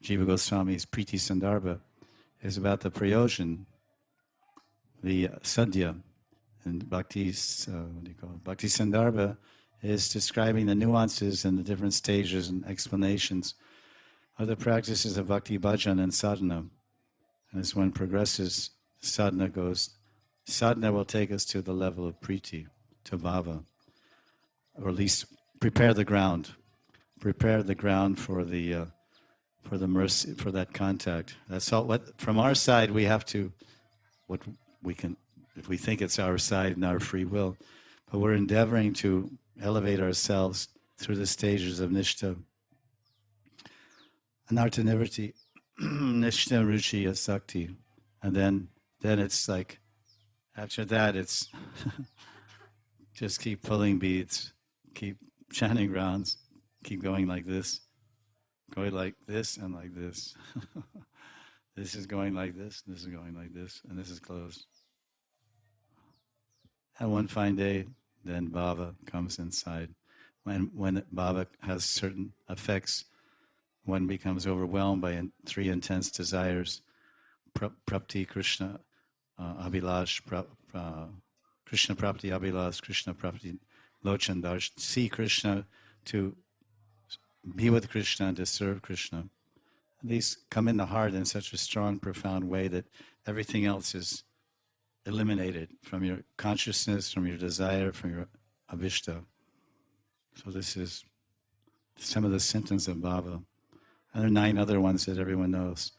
Jiva Goswami's Priti Sandarbha is about the prayojan, the sadhya, and Bhakti's, Bhakti Sandarbha is describing the nuances and the different stages and explanations of the practices of Bhakti Bhajan and sadhana. And as one progresses, sadhana will take us to the level of priti, to bhava, or at least prepare the ground for the mercy, for that contact. That's all. What from our side we have to, what we can, if we think it's our side and our free will, but we're endeavoring to elevate ourselves through the stages of nishta, anartha nivritti, nishta ruchi asakti, and then it's like, after that it's just keep pulling beads, keep chanting rounds, keep going like this, and like this. This is going like this is going like this, and this is closed. And one fine day, then bhava comes inside. When bhava has certain effects, one becomes overwhelmed by three intense desires: prapti, Krishna, abhilash, Krishna prapti, abhilash, Krishna prapti, lochan darsh. See Krishna, to be with Krishna, and to serve Krishna. These come in the heart in such a strong, profound way that everything else is eliminated from your consciousness, from your desire, from your abhishta. So this is some of the symptoms of bhava. And there are 9 other ones that everyone knows.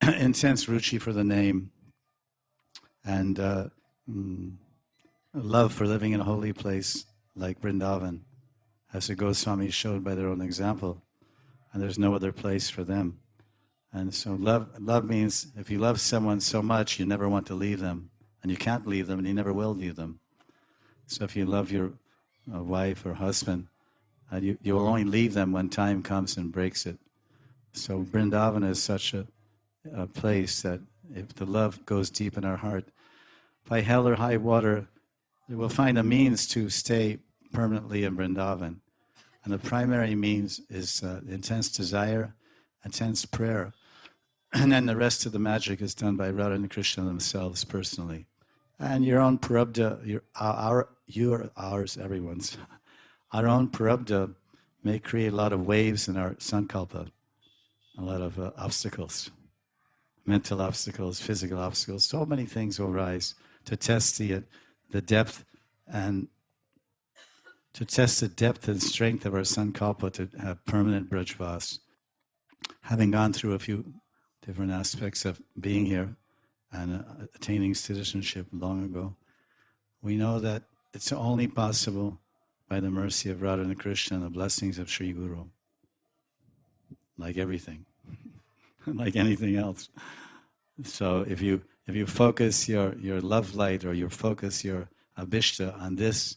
Intense ruchi for the name, and love for living in a holy place like Vrindavan, as the Goswamis showed by their own example. And there's no other place for them. And so love means if you love someone so much, you never want to leave them. And you can't leave them, and you never will leave them. So if you love your wife or husband, you will only leave them when time comes and breaks it. So Vrindavan is such a place that if the love goes deep in our heart, by hell or high water, we'll find a means to stay permanently in Vrindavan. And the primary means is intense desire, intense prayer. And then the rest of the magic is done by Radha and Krishna themselves personally. And your own prarabdha, ours, everyone's. Our own prarabdha may create a lot of waves in our sankalpa, a lot of obstacles, mental obstacles, physical obstacles. So many things will rise to test the depth and strength of our sankalpa to have permanent brajvas. Having gone through a few different aspects of being here and attaining citizenship long ago, we know that it's only possible by the mercy of Radha and Krishna and the blessings of Sri Guru. Like everything, like anything else. So if you focus your love light, or you focus your abhishta on this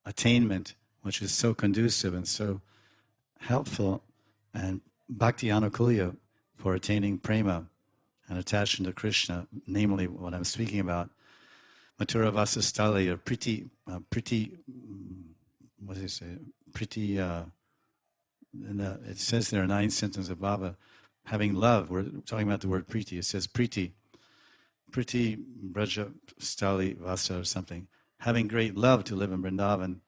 attainment, which is so conducive and so helpful, and bhakti anukulya for attaining prema and attachment to Krishna, namely what I'm speaking about, mathura vasastali, or priti, what does it say? Priti, it says there are 9 symptoms of bhava. Having love, we're talking about the word priti. It says priti braja stali vasa or something. Having great love to live in Vrindavan,